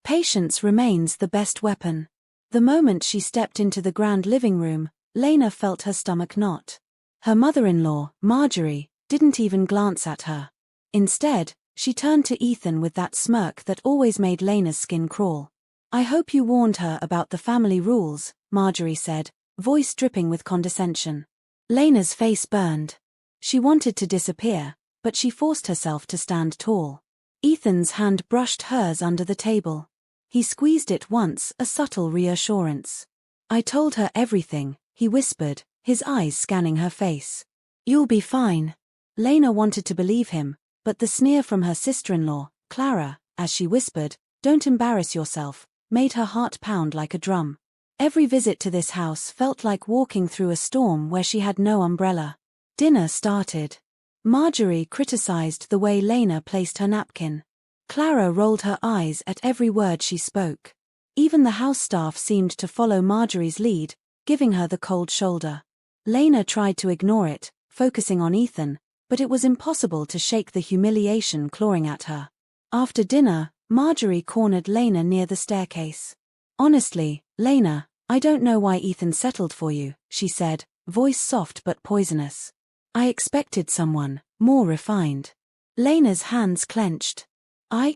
Patience remains the best weapon. The moment she stepped into the grand living room, Lena felt her stomach knot. Her mother-in-law, Marjorie, didn't even glance at her. Instead, she turned to Ethan with that smirk that always made Lena's skin crawl. "I hope you warned her about the family rules," Marjorie said, voice dripping with condescension. Lena's face burned. She wanted to disappear, but she forced herself to stand tall. Ethan's hand brushed hers under the table. He squeezed it once, a subtle reassurance. "I told her everything," he whispered, his eyes scanning her face. "You'll be fine." Lena wanted to believe him, but the sneer from her sister-in-law, Clara, as she whispered, "Don't embarrass yourself," made her heart pound like a drum. Every visit to this house felt like walking through a storm where she had no umbrella. Dinner started. Marjorie criticized the way Lena placed her napkin. Clara rolled her eyes at every word she spoke. Even the house staff seemed to follow Marjorie's lead, giving her the cold shoulder. Lena tried to ignore it, focusing on Ethan, but it was impossible to shake the humiliation clawing at her. After dinner, Marjorie cornered Lena near the staircase. "Honestly, Lena, I don't know why Ethan settled for you," she said, voice soft but poisonous. "I expected someone more refined." Lena's hands clenched.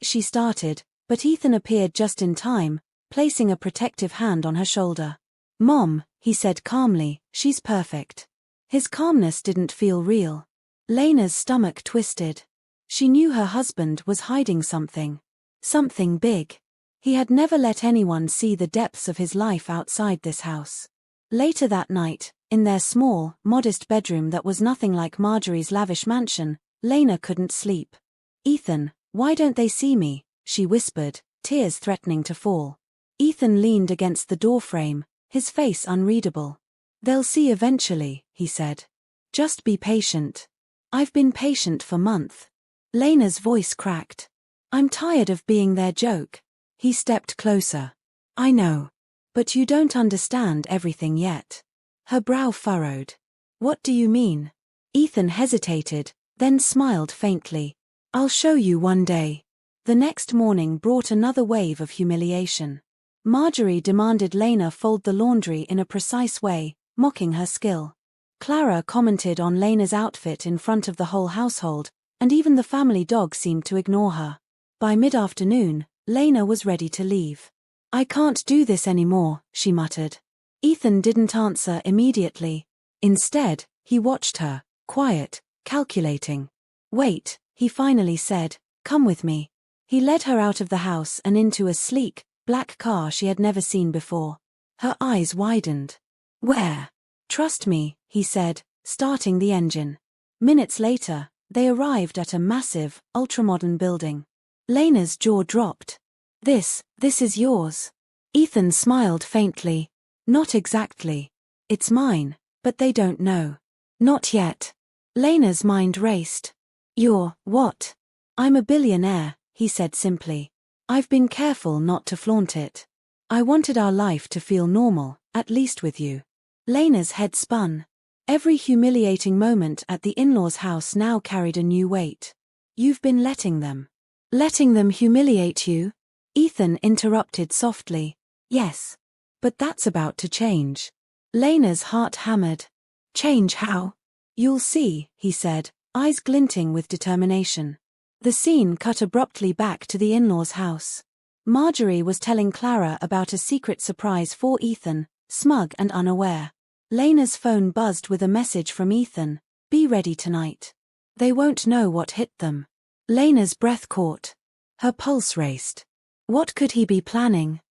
She started, but Ethan appeared just in time, placing a protective hand on her shoulder. "Mom," he said calmly, "she's perfect." His calmness didn't feel real. Lena's stomach twisted. She knew her husband was hiding something. Something big. He had never let anyone see the depths of his life outside this house. Later that night, in their small, modest bedroom that was nothing like Marjorie's lavish mansion, Lena couldn't sleep. "Ethan, why don't they see me?" she whispered, tears threatening to fall. Ethan leaned against the doorframe, his face unreadable. "They'll see eventually," he said. "Just be patient." "I've been patient for months." Lena's voice cracked. "I'm tired of being their joke." He stepped closer. "I know. But you don't understand everything yet." Her brow furrowed. "What do you mean?" Ethan hesitated, then smiled faintly. "I'll show you one day." The next morning brought another wave of humiliation. Marjorie demanded Lena fold the laundry in a precise way, mocking her skill. Clara commented on Lena's outfit in front of the whole household, and even the family dog seemed to ignore her. By mid-afternoon, Lena was ready to leave. "I can't do this anymore," she muttered. Ethan didn't answer immediately. Instead, he watched her, quiet, calculating. "Wait," he finally said, "come with me." He led her out of the house and into a sleek, black car she had never seen before. Her eyes widened. "Where?" "Trust me," he said, starting the engine. Minutes later, they arrived at a massive, ultramodern building. Lena's jaw dropped. This is yours." Ethan smiled faintly. "Not exactly. It's mine, but they don't know." "Not yet." Lena's mind raced. "You're what?" "I'm a billionaire," he said simply. "I've been careful not to flaunt it. I wanted our life to feel normal, at least with you." Lena's head spun. Every humiliating moment at the in-laws' house now carried a new weight. "You've been letting them humiliate you?" Ethan interrupted softly. "Yes. But that's about to change." Lena's heart hammered. "Change how?" "You'll see," he said, eyes glinting with determination. The scene cut abruptly back to the in-laws' house. Marjorie was telling Clara about a secret surprise for Ethan, smug and unaware. Lena's phone buzzed with a message from Ethan. "Be ready tonight. They won't know what hit them." Lena's breath caught. Her pulse raced. What could he be planning?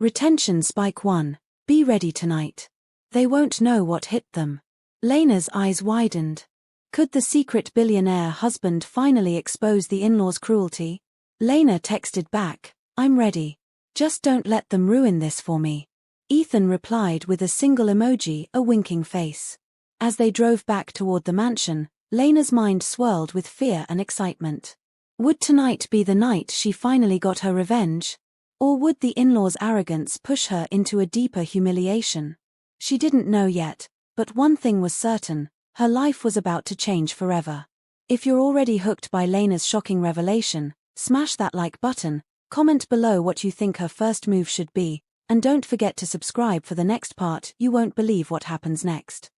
Retention spike 1. Be ready tonight. They won't know what hit them. Lena's eyes widened. Could the secret billionaire husband finally expose the in-laws' cruelty? Lena texted back, "I'm ready. Just don't let them ruin this for me." Ethan replied with a single emoji, a winking face. As they drove back toward the mansion, Lena's mind swirled with fear and excitement. Would tonight be the night she finally got her revenge? Or would the in-laws' arrogance push her into a deeper humiliation? She didn't know yet, but one thing was certain, her life was about to change forever. If you're already hooked by Lena's shocking revelation, smash that like button, Comment below what you think her first move should be, and don't forget to subscribe for the next part. You won't believe what happens next.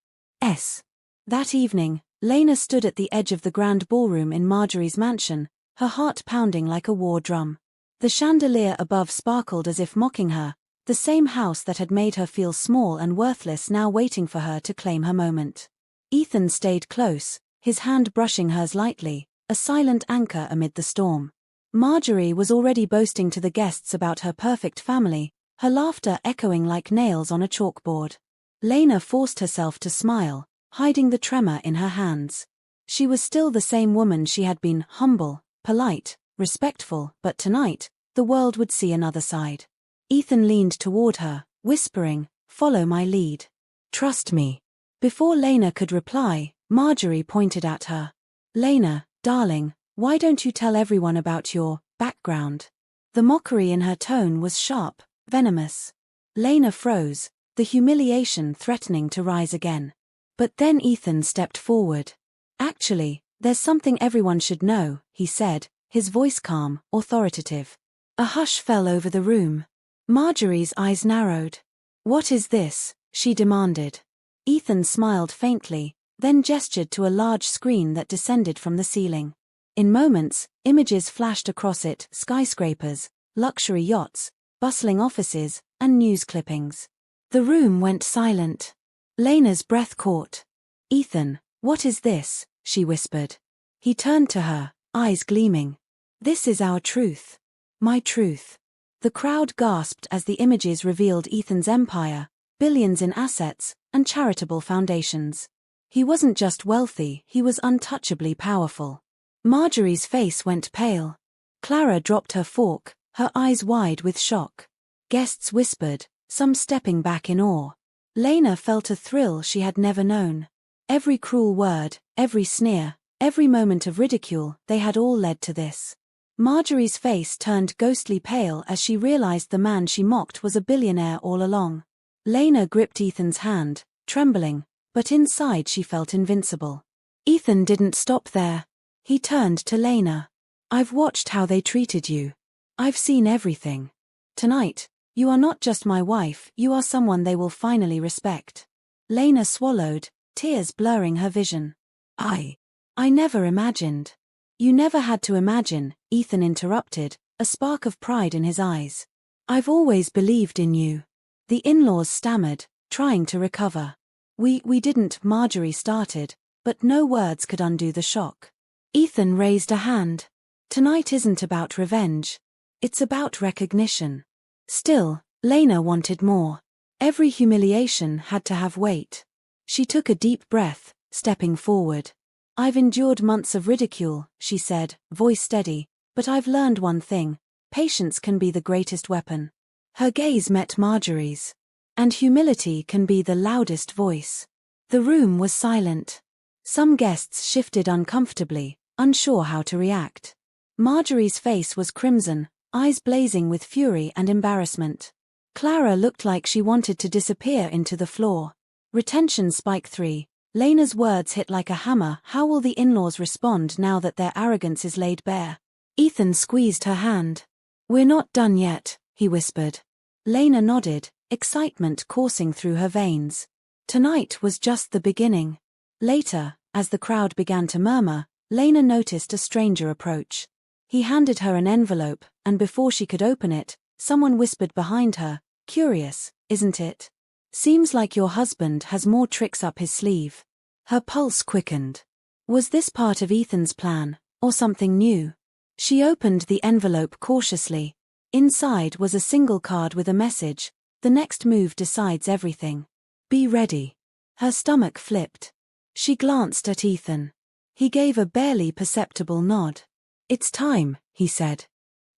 That evening, Lena stood at the edge of the grand ballroom in Marjorie's mansion, her heart pounding like a war drum. The chandelier above sparkled as if mocking her, the same house that had made her feel small and worthless now waiting for her to claim her moment. Ethan stayed close, his hand brushing hers lightly, a silent anchor amid the storm. Marjorie was already boasting to the guests about her perfect family, her laughter echoing like nails on a chalkboard. Lena forced herself to smile, hiding the tremor in her hands. She was still the same woman she had been, humble, polite, respectful, but tonight, the world would see another side. Ethan leaned toward her, whispering, "Follow my lead. Trust me." Before Lena could reply, Marjorie pointed at her. "Lena, darling, why don't you tell everyone about your background?" The mockery in her tone was sharp, venomous. Lena froze, the humiliation threatening to rise again. But then Ethan stepped forward. "Actually, there's something everyone should know," he said, his voice calm, authoritative. A hush fell over the room. Marjorie's eyes narrowed. "What is this?" she demanded. Ethan smiled faintly, then gestured to a large screen that descended from the ceiling. In moments, images flashed across it: skyscrapers, luxury yachts, bustling offices, and news clippings. The room went silent. Lena's breath caught. "Ethan, what is this?" she whispered. He turned to her, eyes gleaming. "This is our truth. My truth." The crowd gasped as the images revealed Ethan's empire, billions in assets, and charitable foundations. He wasn't just wealthy, he was untouchably powerful. Marjorie's face went pale. Clara dropped her fork, her eyes wide with shock. Guests whispered, some stepping back in awe. Lena felt a thrill she had never known. Every cruel word, every sneer, every moment of ridicule, they had all led to this. Marjorie's face turned ghostly pale as she realized the man she mocked was a billionaire all along. Lena gripped Ethan's hand, trembling, but inside she felt invincible. Ethan didn't stop there. He turned to Lena. "I've watched how they treated you. I've seen everything. Tonight, you are not just my wife, you are someone they will finally respect." Lena swallowed, tears blurring her vision. I never imagined." "You never had to imagine," Ethan interrupted, a spark of pride in his eyes. "I've always believed in you." The in-laws stammered, trying to recover. We didn't," Marjorie started, but no words could undo the shock. Ethan raised a hand. "Tonight isn't about revenge. It's about recognition." Still, Lena wanted more. Every humiliation had to have weight. She took a deep breath, stepping forward. "I've endured months of ridicule," she said, voice steady, "but I've learned one thing: patience can be the greatest weapon." Her gaze met Marjorie's. "And humility can be the loudest voice." The room was silent. Some guests shifted uncomfortably, unsure how to react. Marjorie's face was crimson, eyes blazing with fury and embarrassment. Clara looked like she wanted to disappear into the floor. Retention spike 3. Lena's words hit like a hammer. How will the in-laws respond now that their arrogance is laid bare? Ethan squeezed her hand. "We're not done yet," he whispered. Lena nodded, excitement coursing through her veins. Tonight was just the beginning. Later, as the crowd began to murmur, Lena noticed a stranger approach. He handed her an envelope, and before she could open it, someone whispered behind her, "Curious, isn't it? Seems like your husband has more tricks up his sleeve." Her pulse quickened. Was this part of Ethan's plan, or something new? She opened the envelope cautiously. Inside was a single card with a message: "The next move decides everything. Be ready." Her stomach flipped. She glanced at Ethan. He gave a barely perceptible nod. "It's time," he said.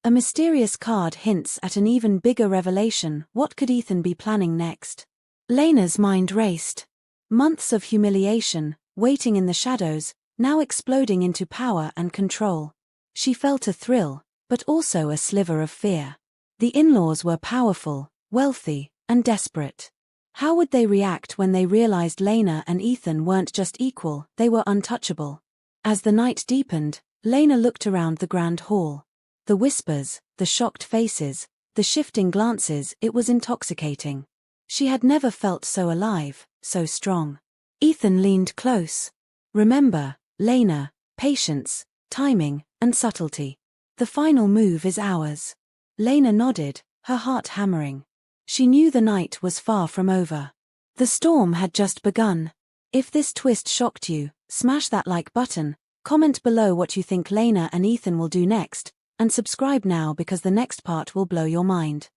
A mysterious card hints at an even bigger revelation. What could Ethan be planning next? Lena's mind raced. Months of humiliation, waiting in the shadows, now exploding into power and control. She felt a thrill, but also a sliver of fear. The in-laws were powerful, wealthy, and desperate. How would they react when they realized Lena and Ethan weren't just equal, they were untouchable? As the night deepened, Lena looked around the grand hall. The whispers, the shocked faces, the shifting glances, it was intoxicating. She had never felt so alive, so strong. Ethan leaned close. Remember, Lena, patience, timing, and subtlety. The final move is ours. Lena nodded, her heart hammering. She knew the night was far from over. The storm had just begun. If this twist shocked you, smash that like button, comment below what you think Lena and Ethan will do next, and subscribe now because the next part will blow your mind.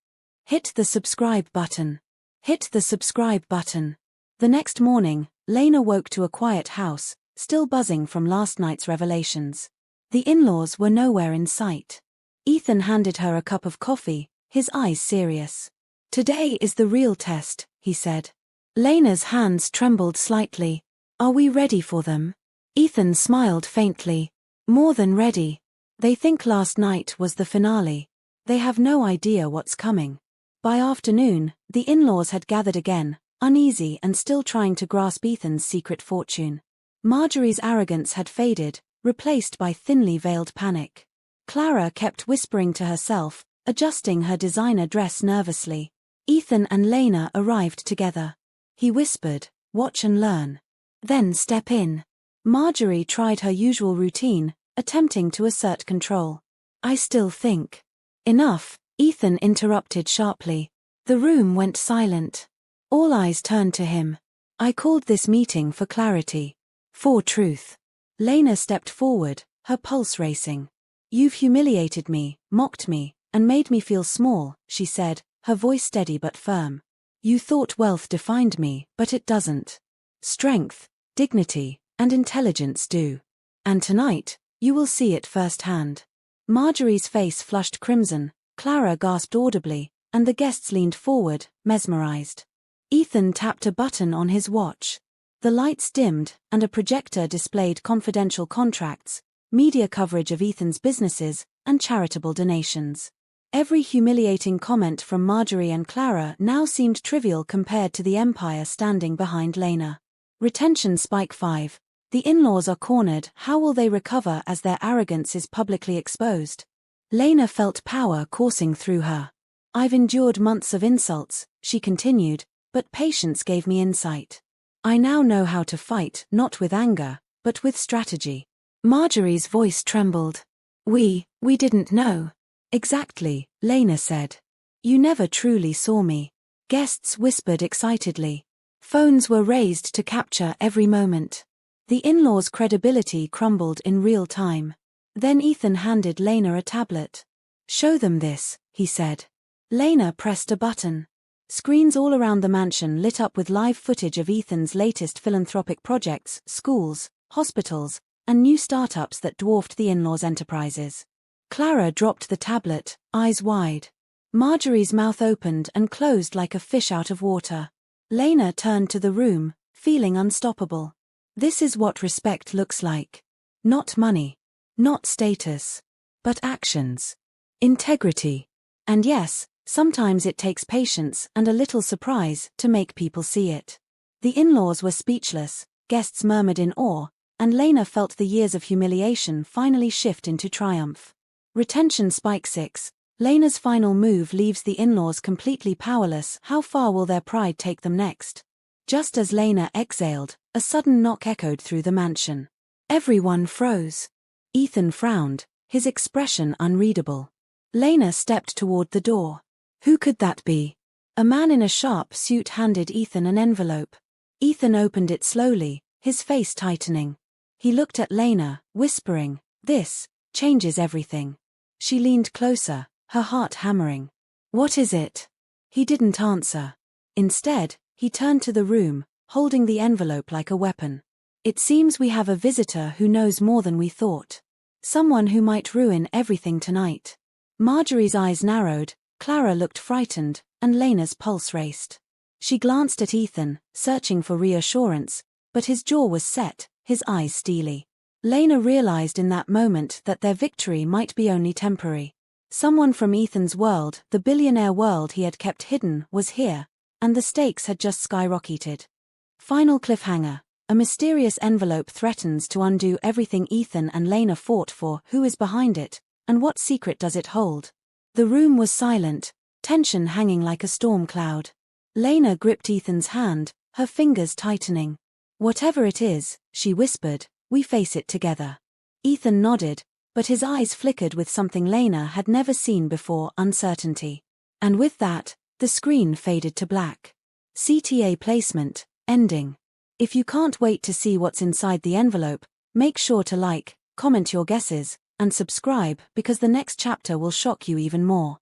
Hit the subscribe button. Hit the subscribe button. The next morning, Lena woke to a quiet house, still buzzing from last night's revelations. The in-laws were nowhere in sight. Ethan handed her a cup of coffee, his eyes serious. "Today is the real test," he said. Lena's hands trembled slightly. "Are we ready for them?" Ethan smiled faintly. "More than ready. They think last night was the finale. They have no idea what's coming." By afternoon, the in-laws had gathered again, uneasy and still trying to grasp Ethan's secret fortune. Marjorie's arrogance had faded, replaced by thinly veiled panic. Clara kept whispering to herself, adjusting her designer dress nervously. Ethan and Lena arrived together. He whispered, "Watch and learn. Then step in." Marjorie tried her usual routine, attempting to assert control. "I still think." "Enough," Ethan interrupted sharply. The room went silent. All eyes turned to him. "I called this meeting for clarity. For truth." Lena stepped forward, her pulse racing. "You've humiliated me, mocked me, and made me feel small," she said, her voice steady but firm. "You thought wealth defined me, but it doesn't. Strength, dignity, and intelligence do. And tonight, you will see it firsthand." Marjorie's face flushed crimson, Clara gasped audibly, and the guests leaned forward, mesmerized. Ethan tapped a button on his watch. The lights dimmed, and a projector displayed confidential contracts, media coverage of Ethan's businesses, and charitable donations. Every humiliating comment from Marjorie and Clara now seemed trivial compared to the empire standing behind Lena. Retention spike 5. The in-laws are cornered. How will they recover as their arrogance is publicly exposed? Lena felt power coursing through her. "I've endured months of insults," she continued, "but patience gave me insight. I now know how to fight, not with anger, but with strategy." Marjorie's voice trembled. We didn't know." "Exactly," Lena said. "You never truly saw me." Guests whispered excitedly. Phones were raised to capture every moment. The in-laws' credibility crumbled in real time. Then Ethan handed Lena a tablet. "Show them this," he said. Lena pressed a button. Screens all around the mansion lit up with live footage of Ethan's latest philanthropic projects, schools, hospitals, and new startups that dwarfed the in-laws' enterprises. Clara dropped the tablet, eyes wide. Marjorie's mouth opened and closed like a fish out of water. Lena turned to the room, feeling unstoppable. This is what respect looks like. Not money. Not status. But actions. Integrity. And yes, sometimes it takes patience and a little surprise to make people see it. The in-laws were speechless, guests murmured in awe, and Lena felt the years of humiliation finally shift into triumph. Retention spike 6. Lena's final move leaves the in-laws completely powerless. How far will their pride take them next? Just as Lena exhaled, a sudden knock echoed through the mansion. Everyone froze. Ethan frowned, his expression unreadable. Lena stepped toward the door. Who could that be? A man in a sharp suit handed Ethan an envelope. Ethan opened it slowly, his face tightening. He looked at Lena, whispering, "This changes everything." She leaned closer, her heart hammering. "What is it?" He didn't answer. Instead, he turned to the room, holding the envelope like a weapon. "It seems we have a visitor who knows more than we thought. Someone who might ruin everything tonight." Marjorie's eyes narrowed, Clara looked frightened, and Lena's pulse raced. She glanced at Ethan, searching for reassurance, but his jaw was set, his eyes steely. Lena realized in that moment that their victory might be only temporary. Someone from Ethan's world, the billionaire world he had kept hidden, was here, and the stakes had just skyrocketed. Final cliffhanger. A mysterious envelope threatens to undo everything Ethan and Lena fought for. Who is behind it, And what secret does it hold? The room was silent, tension hanging like a storm cloud. Lena gripped Ethan's hand, her fingers tightening. "Whatever it is," she whispered, "we face it together." Ethan nodded, but his eyes flickered with something Lena had never seen before: uncertainty. And with that, the screen faded to black. CTA placement, ending. If you can't wait to see what's inside the envelope, make sure to like, comment your guesses, and subscribe because the next chapter will shock you even more.